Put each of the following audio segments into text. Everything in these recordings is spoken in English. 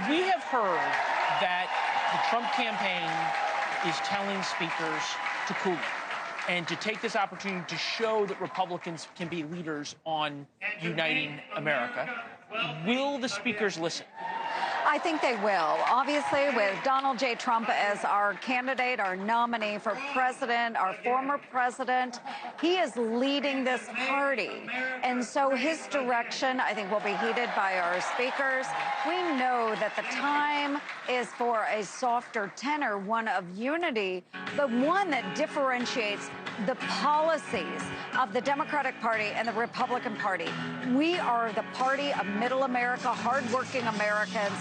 We have heard that the Trump campaign is telling speakers to cool it and to take this opportunity to show that Republicans can be leaders on uniting America. Will the speakers listen? I think they will. Obviously, with Donald J. Trump as our candidate, our nominee for president, our former president, he is leading this party. And so his direction, I think, will be heeded by our speakers. We know that the time is for a softer tenor, one of unity, but one that differentiates the policies of the Democratic Party and the Republican Party. We are the party of middle America, hardworking Americans.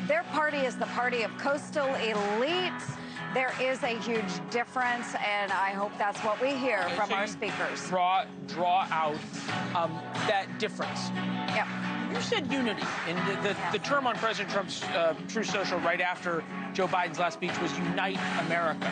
Their party is the party of coastal elites. There is a huge difference, and I hope that's what we hear from our speakers. Draw out that difference. Yep. You said unity, and the term on President Trump's Truth Social right after Joe Biden's last speech was unite America.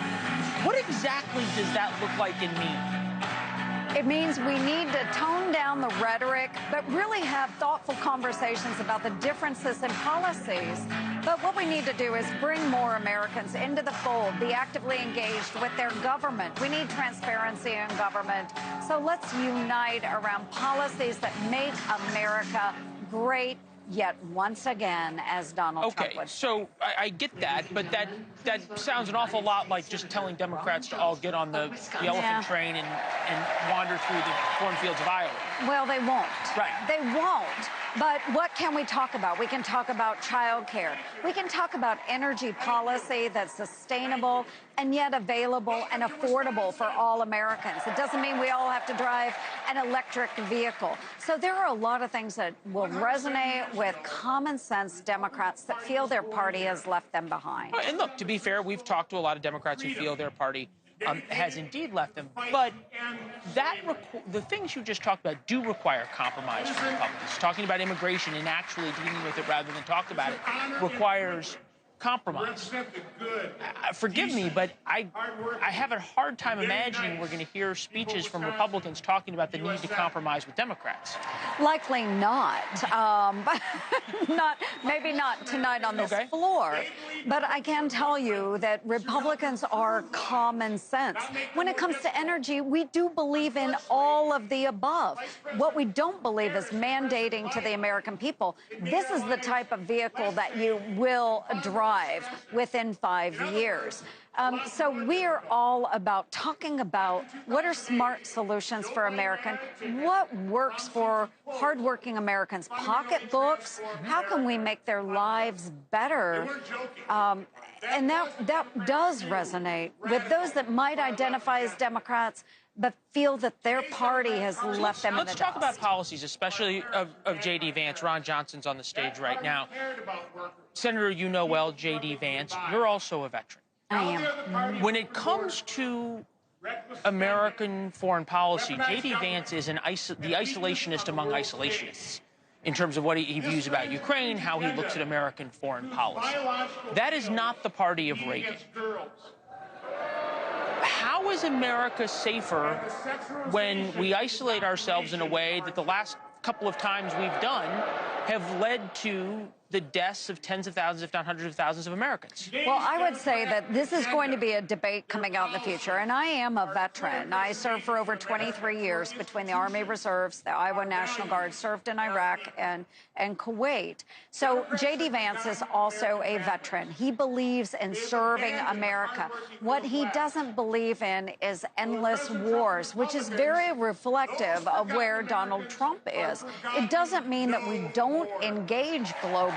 What exactly does that look like and mean? It means we need to tone down the rhetoric, but really have thoughtful conversations about the differences in policies. But what we need to do is bring more Americans into the fold, be actively engaged with their government. We need transparency in government. So let's unite around policies that make America great, yet once again, as Donald Trump would. Okay, so I get that, but that sounds an awful lot like just telling Democrats to all get on the elephant train and wander through the cornfields of Iowa. Well, they won't. Right. They won't. But what can we talk about? We can talk about child care. We can talk about energy policy that's sustainable and yet available and affordable for all Americans. It doesn't mean we all have to drive an electric vehicle. So there are a lot of things that will resonate with common sense Democrats that feel their party has left them behind. And look, to be fair, we've talked to a lot of Democrats who feel their party has indeed left them. But the things you just talked about do require compromise from Republicans. Talking about immigration and actually dealing with it rather than talk about it requires compromise. Forgive me, but I have a hard time imagining we're going to hear speeches from Republicans talking about the need to compromise with Democrats. Likely not. Maybe not tonight on this floor. But I can tell you that Republicans are common sense. When it comes to energy, we do believe in all of the above. What we don't believe is mandating to the American people. This is the type of vehicle that you will drive within 5 years. So we are all about talking about what are smart solutions for Americans, what works for hardworking Americans' pocketbooks, how can we make their lives better? And that does resonate with those that might identify as Democrats but feel that their party has left them in the dust. Let's talk about policies, especially of J.D. Vance. Ron Johnson's on the stage right now. Senator, you know well, J.D. Vance, you're also a veteran. I am. When it comes to American foreign policy, J.D. Vance is the isolationist among isolationists in terms of what he views about Ukraine, how he looks at American foreign policy. That is not the party of Reagan. How is America safer when we isolate ourselves in a way that the last couple of times we've done have led to the deaths of tens of thousands, if not hundreds of thousands of Americans? Well, I would say that this is going to be a debate coming out in the future, and I am a veteran. I served for over 23 years between the Army Reserves, the Iowa National Guard, served in Iraq and Kuwait. So J.D. Vance is also a veteran. He believes in serving America. What he doesn't believe in is endless wars, which is very reflective of where Donald Trump is. It doesn't mean that we don't engage globally.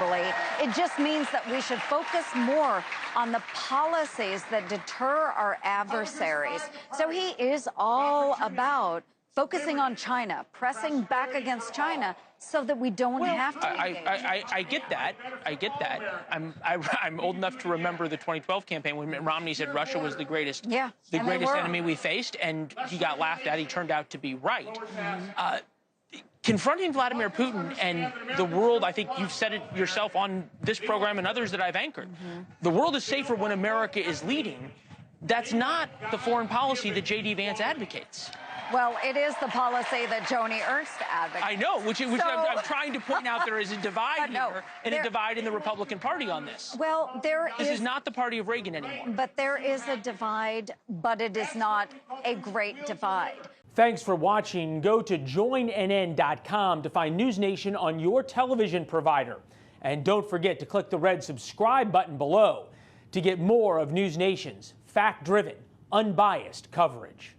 It just means that we should focus more on the policies that deter our adversaries. So he is all about focusing on China, pressing back against China so that we don't have to engage. I get that. I get that. I'm old enough to remember the 2012 campaign when Mitt Romney said Russia was the greatest enemy we faced, and he got laughed at. He turned out to be right. Confronting Vladimir Putin and the world, I think you've said it yourself on this program and others that I've anchored, the world is safer when America is leading. That's not the foreign policy that J.D. Vance advocates. Well, it is the policy that Joni Ernst advocates. I know, which I'm trying to point out there is a divide here and a divide in the Republican Party on this. Well, This is not the party of Reagan anymore. But there is a divide, but it is not a great divide. Thanks for watching. Go to joinnn.com to find NewsNation on your television provider. And don't forget to click the red subscribe button below to get more of NewsNation's fact-driven, unbiased coverage.